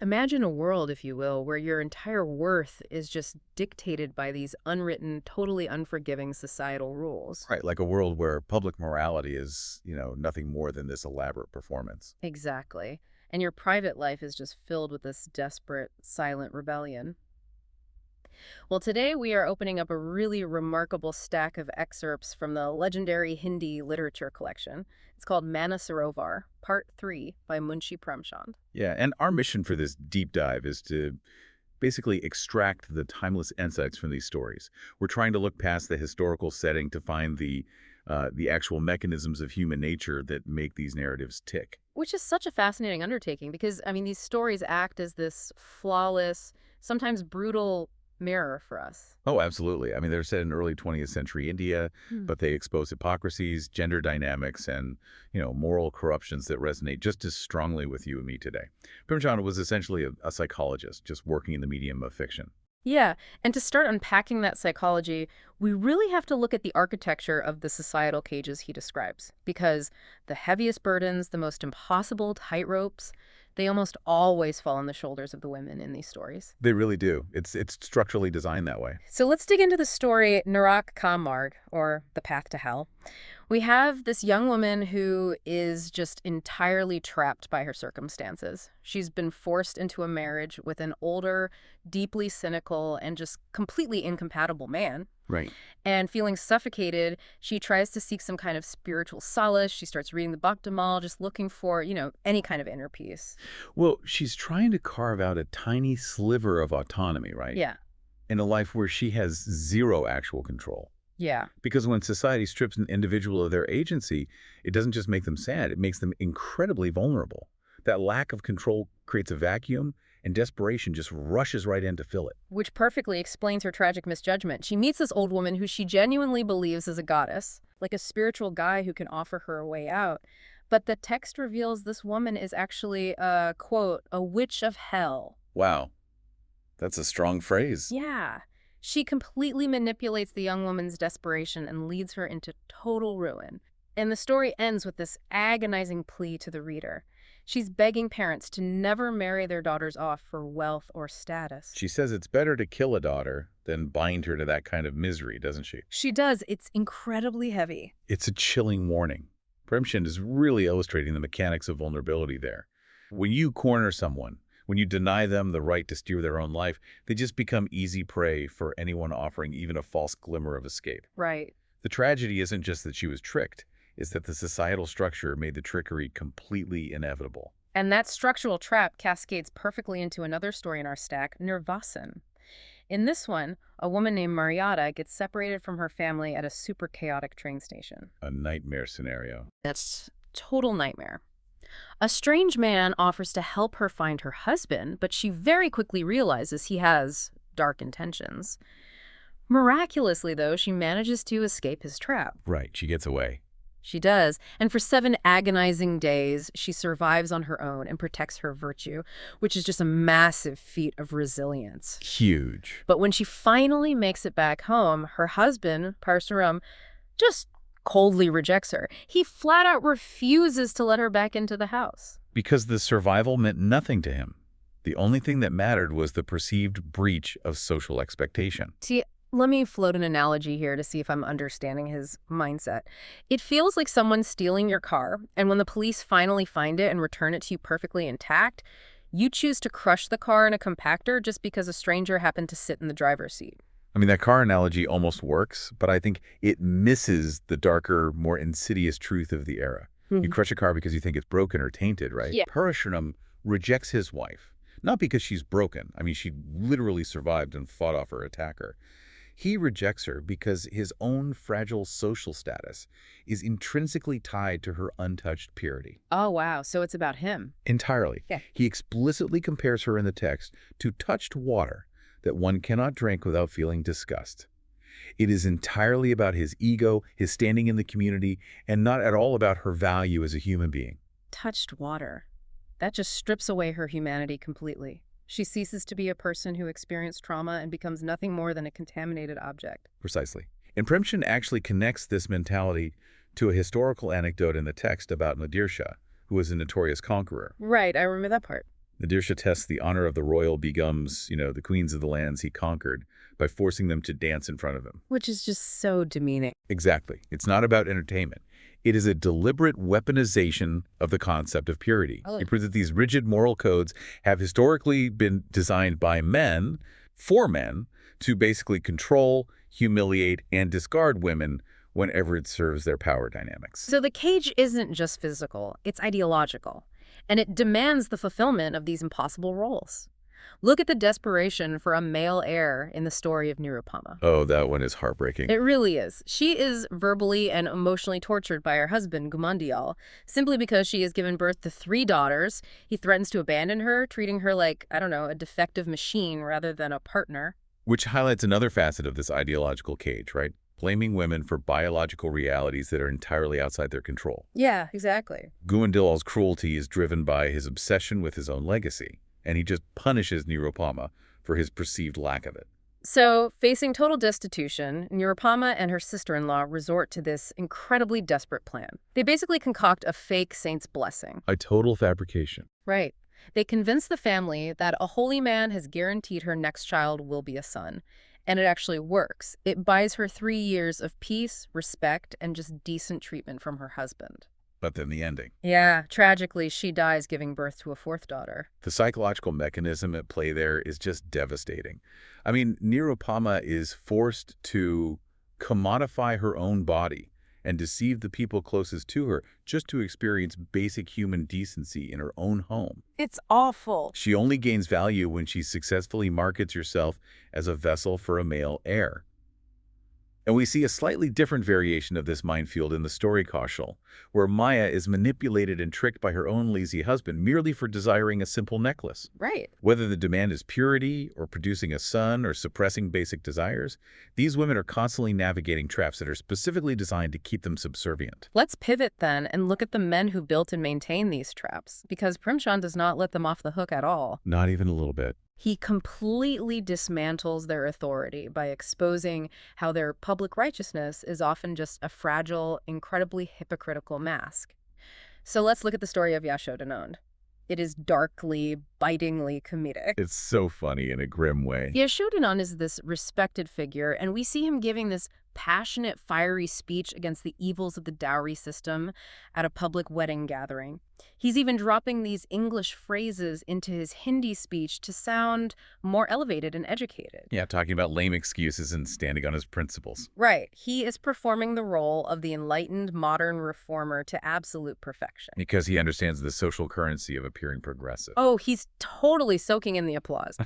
Imagine a world, if you will, where your entire worth is just dictated by these unwritten, totally unforgiving societal rules. Right, like a world where public morality is, nothing more than this elaborate performance. Exactly. And your private life is just filled with this desperate, silent rebellion. Well, today we are opening up a really remarkable stack of excerpts from the legendary Hindi literature collection. It's called Mansarovar, Part 3 by Munshi Premchand. Yeah, and our mission for this deep dive is to basically extract the timeless insights from these stories. We're trying to look past the historical setting to find the actual mechanisms of human nature that make these narratives tick. Which is such a fascinating undertaking because, these stories act as this flawless, sometimes brutal mirror for us. Oh, absolutely. I mean, they're set in early 20th century India, but they expose hypocrisies, gender dynamics, and, moral corruptions that resonate just as strongly with you and me today. Premchand was essentially a psychologist, just working in the medium of fiction. Yeah, and to start unpacking that psychology, we really have to look at the architecture of the societal cages he describes. Because the heaviest burdens, the most impossible tightropes, they almost always fall on the shoulders of the women in these stories. They really do. It's structurally designed that way. So let's dig into the story Narak Ka Marg, or The Path to Hell. We have this young woman who is just entirely trapped by her circumstances. She's been forced into a marriage with an older, deeply cynical, and just completely incompatible man. Right. And feeling suffocated, she tries to seek some kind of spiritual solace. She starts reading the Bhaktamal, just looking for, any kind of inner peace. Well, she's trying to carve out a tiny sliver of autonomy, right? Yeah. In a life where she has zero actual control. Yeah. Because when society strips an individual of their agency, it doesn't just make them sad, it makes them incredibly vulnerable. That lack of control creates a vacuum, and desperation just rushes right in to fill it. Which perfectly explains her tragic misjudgment. She meets this old woman who she genuinely believes is a goddess, like a spiritual guy who can offer her a way out. But the text reveals this woman is actually, quote, a witch of hell. Wow. That's a strong phrase. Yeah. She completely manipulates the young woman's desperation and leads her into total ruin. And the story ends with this agonizing plea to the reader. She's begging parents to never marry their daughters off for wealth or status. She says it's better to kill a daughter than bind her to that kind of misery, doesn't she? She does. It's incredibly heavy. It's a chilling warning. Premchand is really illustrating the mechanics of vulnerability there. When you corner someone, when you deny them the right to steer their own life, they just become easy prey for anyone offering even a false glimmer of escape. Right. The tragedy isn't just that she was tricked, it's that the societal structure made the trickery completely inevitable. And that structural trap cascades perfectly into another story in our stack, Nirvasan. In this one, a woman named Marietta gets separated from her family at a super chaotic train station. A nightmare scenario. That's total nightmare. A strange man offers to help her find her husband, but she very quickly realizes he has dark intentions. Miraculously, though, she manages to escape his trap. Right, she gets away. She does, and for 7 agonizing days, she survives on her own and protects her virtue, which is just a massive feat of resilience. Huge. But when she finally makes it back home, her husband, Parsuram, just coldly rejects her. He flat out refuses to let her back into the house. Because the survival meant nothing to him. The only thing that mattered was the perceived breach of social expectation. See, let me float an analogy here to see if I'm understanding his mindset. It feels like someone's stealing your car, and when the police finally find it and return it to you perfectly intact, you choose to crush the car in a compactor just because a stranger happened to sit in the driver's seat. I mean, that car analogy almost works, but I think it misses the darker, more insidious truth of the era. You crush a car because you think it's broken or tainted, right? Yeah. Parashuram rejects his wife, not because she's broken. I mean, she literally survived and fought off her attacker. He rejects her because his own fragile social status is intrinsically tied to her untouched purity. Oh, wow. So it's about him. Entirely. Yeah. He explicitly compares her in the text to touched water that one cannot drink without feeling disgust. It is entirely about his ego, his standing in the community, and not at all about her value as a human being. Touched water. That just strips away her humanity completely. She ceases to be a person who experienced trauma and becomes nothing more than a contaminated object. Precisely. And Premchand actually connects this mentality to a historical anecdote in the text about Nadirshah, who was a notorious conqueror. Right, I remember that part. Nadirshah tests the honor of the royal begums, the queens of the lands he conquered, by forcing them to dance in front of him. Which is just so demeaning. Exactly. It's not about entertainment. It is a deliberate weaponization of the concept of purity. Oh. It proves that these rigid moral codes have historically been designed by men, for men, to basically control, humiliate, and discard women whenever it serves their power dynamics. So the cage isn't just physical, it's ideological. And it demands the fulfillment of these impossible roles. Look at the desperation for a male heir in the story of Nirupama. Oh, that one is heartbreaking. It really is. She is verbally and emotionally tortured by her husband, Gumandial, simply because she has given birth to 3 daughters. He threatens to abandon her, treating her like, I don't know, a defective machine rather than a partner. Which highlights another facet of this ideological cage, right? Blaming women for biological realities that are entirely outside their control. Yeah, exactly. Gumandilal's cruelty is driven by his obsession with his own legacy, and he just punishes Nirupama for his perceived lack of it. So, facing total destitution, Nirupama and her sister-in-law resort to this incredibly desperate plan. They basically concoct a fake saint's blessing. A total fabrication. Right. They convince the family that a holy man has guaranteed her next child will be a son. And it actually works. It buys her 3 years of peace, respect, and just decent treatment from her husband. But then the ending. Yeah, tragically, she dies giving birth to a 4th daughter. The psychological mechanism at play there is just devastating. I mean, Nirupama is forced to commodify her own body and deceive the people closest to her just to experience basic human decency in her own home. It's awful. She only gains value when she successfully markets herself as a vessel for a male heir. And we see a slightly different variation of this minefield in the story Kaushal, where Maya is manipulated and tricked by her own lazy husband merely for desiring a simple necklace. Right. Whether the demand is purity or producing a son or suppressing basic desires, these women are constantly navigating traps that are specifically designed to keep them subservient. Let's pivot then and look at the men who built and maintain these traps, because Premchand does not let them off the hook at all. Not even a little bit. He completely dismantles their authority by exposing how their public righteousness is often just a fragile, incredibly hypocritical mask. So let's look at the story of Yashodanand. It is darkly, bitingly comedic. It's so funny in a grim way. Yashodanand is this respected figure, and we see him giving this passionate, fiery speech against the evils of the dowry system at a public wedding gathering. He's even dropping these English phrases into his Hindi speech to sound more elevated and educated. Yeah, talking about lame excuses and standing on his principles. Right. He is performing the role of the enlightened modern reformer to absolute perfection. Because he understands the social currency of appearing progressive. Oh, he's totally soaking in the applause.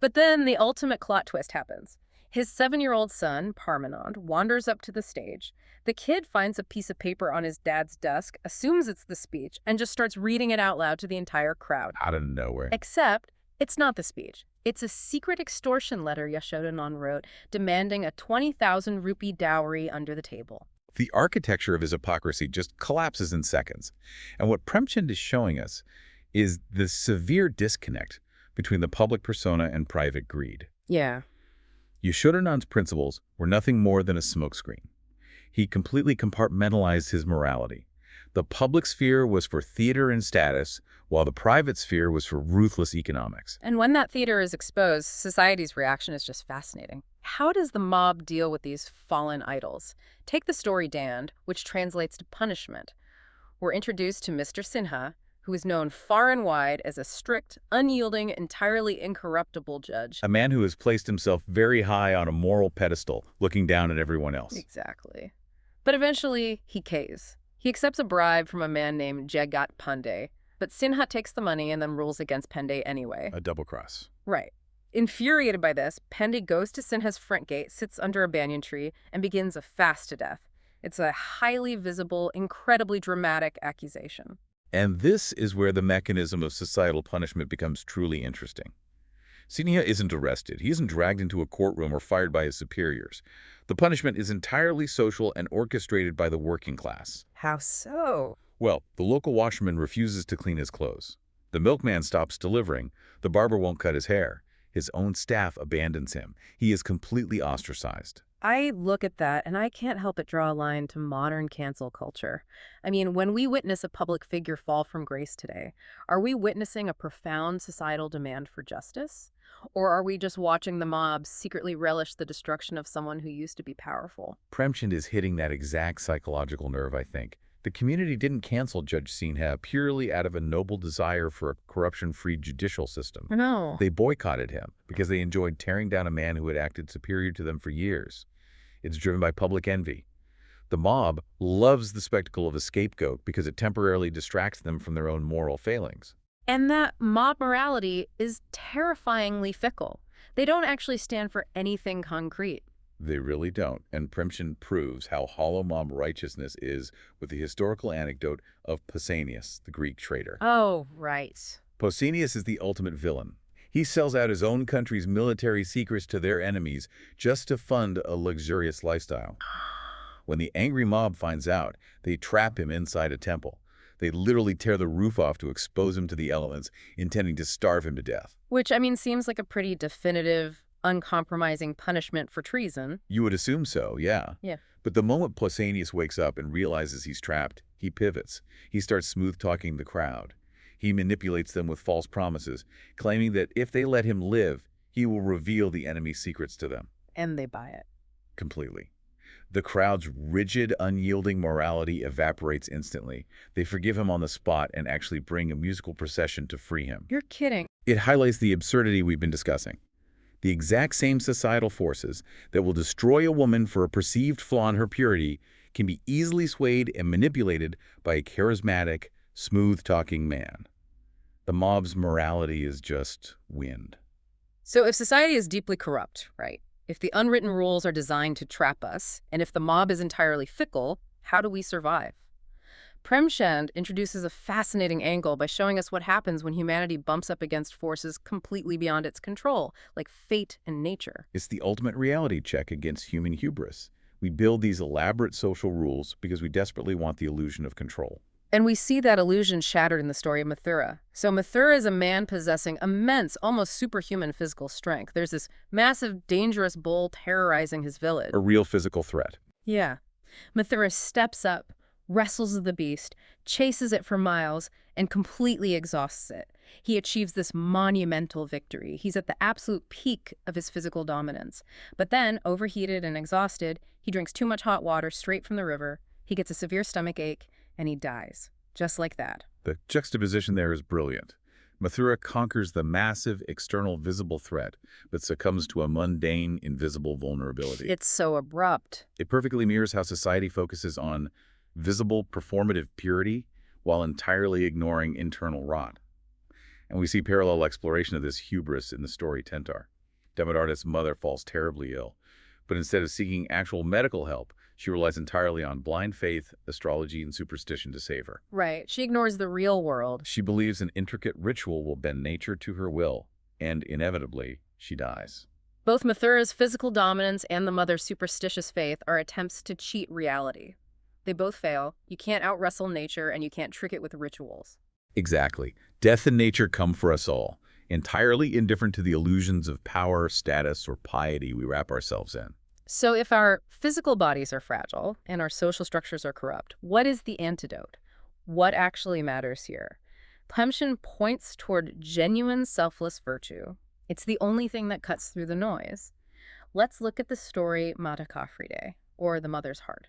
But then the ultimate plot twist happens. His 7-year-old son, Parmanand, wanders up to the stage. The kid finds a piece of paper on his dad's desk, assumes it's the speech, and just starts reading it out loud to the entire crowd. Out of nowhere. Except, it's not the speech. It's a secret extortion letter Yashodanand wrote, demanding a 20,000 rupee dowry under the table. The architecture of his hypocrisy just collapses in seconds. And what Premchand is showing us is the severe disconnect between the public persona and private greed. Yeah. Yashodanand's principles were nothing more than a smokescreen. He completely compartmentalized his morality. The public sphere was for theater and status, while the private sphere was for ruthless economics. And when that theater is exposed, society's reaction is just fascinating. How does the mob deal with these fallen idols? Take the story Damned, which translates to punishment. We're introduced to Mr. Sinha, who is known far and wide as a strict, unyielding, entirely incorruptible judge. A man who has placed himself very high on a moral pedestal, looking down at everyone else. Exactly. But eventually, he caves. He accepts a bribe from a man named Jagat Pandey, but Sinha takes the money and then rules against Pandey anyway. A double cross. Right. Infuriated by this, Pandey goes to Sinha's front gate, sits under a banyan tree, and begins a fast to death. It's a highly visible, incredibly dramatic accusation. And this is where the mechanism of societal punishment becomes truly interesting. Sinha isn't arrested. He isn't dragged into a courtroom or fired by his superiors. The punishment is entirely social and orchestrated by the working class. How so? Well, the local washerman refuses to clean his clothes. The milkman stops delivering. The barber won't cut his hair. His own staff abandons him. He is completely ostracized. I look at that and I can't help but draw a line to modern cancel culture. I mean, when we witness a public figure fall from grace today, are we witnessing a profound societal demand for justice? Or are we just watching the mob secretly relish the destruction of someone who used to be powerful? Premchand is hitting that exact psychological nerve, I think. The community didn't cancel Judge Sinha purely out of a noble desire for a corruption-free judicial system. No. They boycotted him because they enjoyed tearing down a man who had acted superior to them for years. It's driven by public envy. The mob loves the spectacle of a scapegoat because it temporarily distracts them from their own moral failings. And that mob morality is terrifyingly fickle. They don't actually stand for anything concrete. They really don't, and Premchand proves how hollow mob righteousness is with the historical anecdote of Pausanias, the Greek traitor. Oh, right. Pausanias is the ultimate villain. He sells out his own country's military secrets to their enemies just to fund a luxurious lifestyle. When the angry mob finds out, they trap him inside a temple. They literally tear the roof off to expose him to the elements, intending to starve him to death. Which, I mean, seems like a pretty definitive, uncompromising punishment for treason. You would assume so, yeah. Yeah. But the moment Pausanias wakes up and realizes he's trapped, he pivots. He starts smooth-talking the crowd. He manipulates them with false promises, claiming that if they let him live, he will reveal the enemy's secrets to them. And they buy it. Completely. The crowd's rigid, unyielding morality evaporates instantly. They forgive him on the spot and actually bring a musical procession to free him. You're kidding. It highlights the absurdity we've been discussing. The exact same societal forces that will destroy a woman for a perceived flaw in her purity can be easily swayed and manipulated by a charismatic, smooth-talking man. The mob's morality is just wind. So if society is deeply corrupt, right? If the unwritten rules are designed to trap us, and if the mob is entirely fickle, how do we survive? Premchand introduces a fascinating angle by showing us what happens when humanity bumps up against forces completely beyond its control, like fate and nature. It's the ultimate reality check against human hubris. We build these elaborate social rules because we desperately want the illusion of control. And we see that illusion shattered in the story of Mathura. So Mathura is a man possessing immense, almost superhuman physical strength. There's this massive, dangerous bull terrorizing his village. A real physical threat. Yeah. Mathura steps up, wrestles with the beast, chases it for miles, and completely exhausts it. He achieves this monumental victory. He's at the absolute peak of his physical dominance. But then, overheated and exhausted, he drinks too much hot water straight from the river, he gets a severe stomach ache, and he dies. Just like that. The juxtaposition there is brilliant. Mathura conquers the massive, external, visible threat, but succumbs to a mundane, invisible vulnerability. It's so abrupt. It perfectly mirrors how society focuses on visible, performative purity while entirely ignoring internal rot. And we see parallel exploration of this hubris in the story Tentar. Demedar's mother falls terribly ill, but instead of seeking actual medical help, she relies entirely on blind faith, astrology, and superstition to save her. Right. She ignores the real world. She believes an intricate ritual will bend nature to her will, and inevitably, she dies. Both Mathura's physical dominance and the mother's superstitious faith are attempts to cheat reality. They both fail. You can't out-wrestle nature, and you can't trick it with rituals. Exactly. Death and nature come for us all, entirely indifferent to the illusions of power, status, or piety we wrap ourselves in. So if our physical bodies are fragile and our social structures are corrupt, what is the antidote? What actually matters here? Premchand points toward genuine selfless virtue. It's the only thing that cuts through the noise. Let's look at the story Madhukafride, or the mother's heart.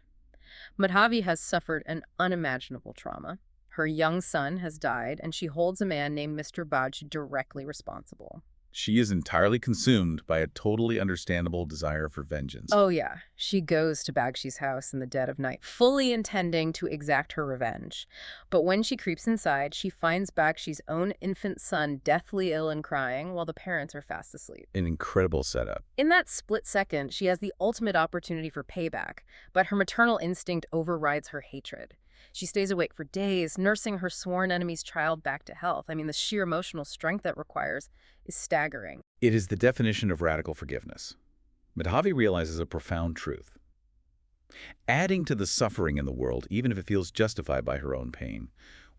Madhavi has suffered an unimaginable trauma. Her young son has died, and she holds a man named Mr. Baj directly responsible. She is entirely consumed by a totally understandable desire for vengeance. Oh yeah, she goes to Bagshi's house in the dead of night, fully intending to exact her revenge. But when she creeps inside, she finds Bagshi's own infant son deathly ill and crying while the parents are fast asleep. An incredible setup. In that split second, she has the ultimate opportunity for payback, but her maternal instinct overrides her hatred. She stays awake for days, nursing her sworn enemy's child back to health. I mean, the sheer emotional strength that requires is staggering. It is the definition of radical forgiveness. Madhavi realizes a profound truth. Adding to the suffering in the world, even if it feels justified by her own pain,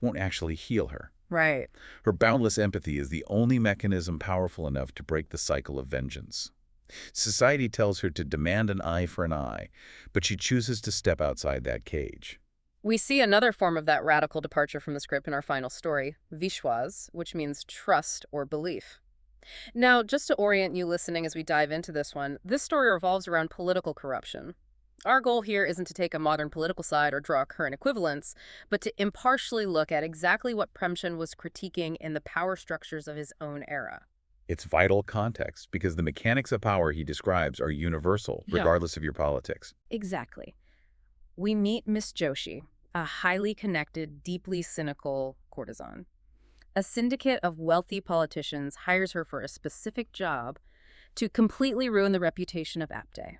won't actually heal her. Right. Her boundless empathy is the only mechanism powerful enough to break the cycle of vengeance. Society tells her to demand an eye for an eye, but she chooses to step outside that cage. We see another form of that radical departure from the script in our final story, Vishwas, which means trust or belief. Now, just to orient you listening as we dive into this one, this story revolves around political corruption. Our goal here isn't to take a modern political side or draw current equivalents, but to impartially look at exactly what Premchand was critiquing in the power structures of his own era. It's vital context because the mechanics of power he describes are universal, Yeah. regardless of your politics. Exactly. We meet Miss Joshi, a highly connected, deeply cynical courtesan. A syndicate of wealthy politicians hires her for a specific job to completely ruin the reputation of Apte.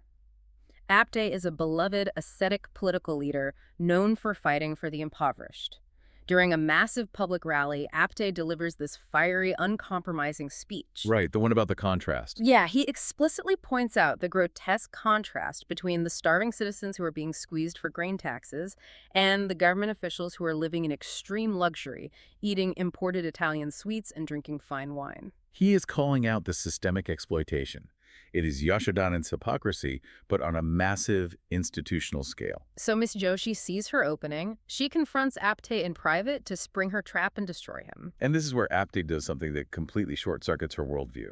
Apte is a beloved, ascetic political leader known for fighting for the impoverished. During a massive public rally, Apte delivers this fiery, uncompromising speech. Right, the one about the contrast. Yeah, he explicitly points out the grotesque contrast between the starving citizens who are being squeezed for grain taxes and the government officials who are living in extreme luxury, eating imported Italian sweets and drinking fine wine. He is calling out the systemic exploitation. It is Yashodanand's hypocrisy, but on a massive institutional scale. So Miss Joshi sees her opening. She confronts Apte in private to spring her trap and destroy him. And this is where Apte does something that completely short-circuits her worldview.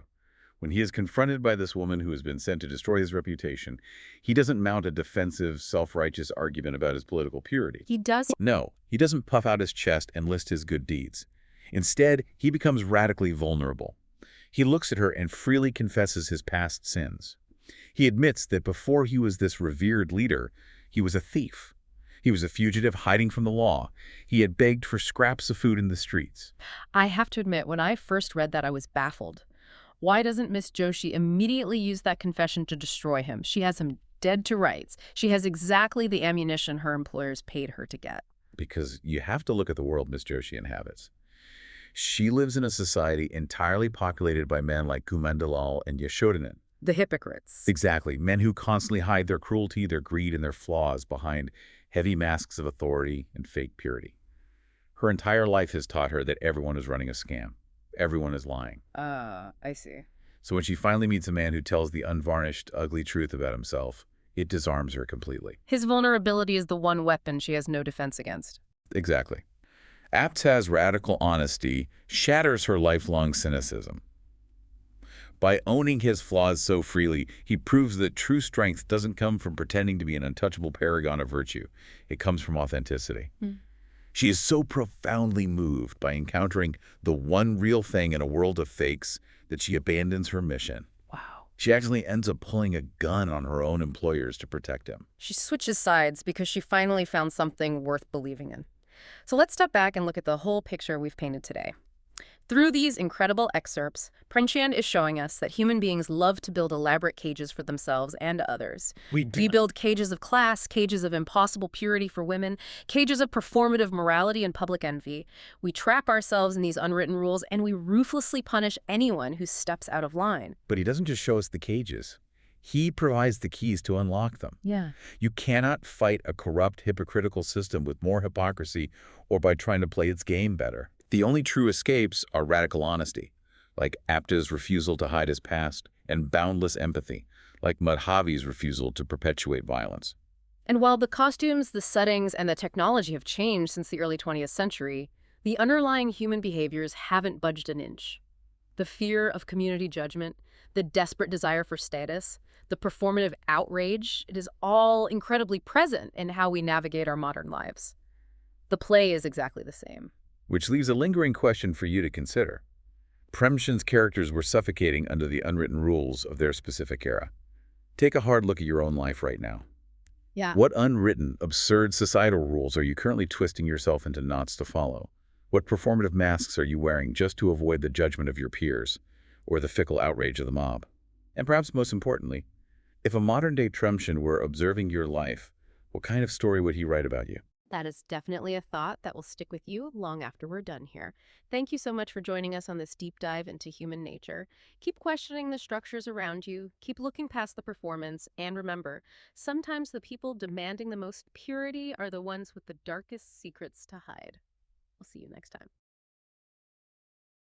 When he is confronted by this woman who has been sent to destroy his reputation, he doesn't mount a defensive, self-righteous argument about his political purity. He does. No, he doesn't puff out his chest and list his good deeds. Instead, he becomes radically vulnerable. He looks at her and freely confesses his past sins. He admits that before he was this revered leader, he was a thief. He was a fugitive hiding from the law. He had begged for scraps of food in the streets. I have to admit, when I first read that, I was baffled. Why doesn't Miss Joshi immediately use that confession to destroy him? She has him dead to rights. She has exactly the ammunition her employers paid her to get. Because you have to look at the world Miss Joshi inhabits. She lives in a society entirely populated by men like Kumandalal and Yashodanand. The hypocrites. Exactly, men who constantly hide their cruelty, their greed, and their flaws behind heavy masks of authority and fake purity. Her entire life has taught her that everyone is running a scam. Everyone is lying. I see. So when she finally meets a man who tells the unvarnished, ugly truth about himself, it disarms her completely. His vulnerability is the one weapon she has no defense against. Exactly. Apte's radical honesty shatters her lifelong cynicism. By owning his flaws so freely, he proves that true strength doesn't come from pretending to be an untouchable paragon of virtue. It comes from authenticity. She is so profoundly moved by encountering the one real thing in a world of fakes that she abandons her mission. Wow. She actually ends up pulling a gun on her own employers to protect him. She switches sides because she finally found something worth believing in. So let's step back and look at the whole picture we've painted today. Through these incredible excerpts, Premchand is showing us that human beings love to build elaborate cages for themselves and others. We build cages of class, cages of impossible purity for women, cages of performative morality and public envy. We trap ourselves in these unwritten rules, and we ruthlessly punish anyone who steps out of line. But he doesn't just show us the cages. He provides the keys to unlock them. Yeah. You cannot fight a corrupt, hypocritical system with more hypocrisy or by trying to play its game better. The only true escapes are radical honesty, like Apte's refusal to hide his past, and boundless empathy, like Madhavi's refusal to perpetuate violence. And while the costumes, the settings, and the technology have changed since the early 20th century, the underlying human behaviors haven't budged an inch. The fear of community judgment, the desperate desire for status, the performative outrage, it is all incredibly present in how we navigate our modern lives. The play is exactly the same. Which leaves a lingering question for you to consider. Premchand's characters were suffocating under the unwritten rules of their specific era. Take a hard look at your own life right now. Yeah. What unwritten, absurd societal rules are you currently twisting yourself into knots to follow? What performative masks are you wearing just to avoid the judgment of your peers or the fickle outrage of the mob? And perhaps most importantly, if a modern-day Premchand were observing your life, what kind of story would he write about you? That is definitely a thought that will stick with you long after we're done here. Thank you so much for joining us on this deep dive into human nature. Keep questioning the structures around you, keep looking past the performance, and remember, sometimes the people demanding the most purity are the ones with the darkest secrets to hide. We'll see you next time.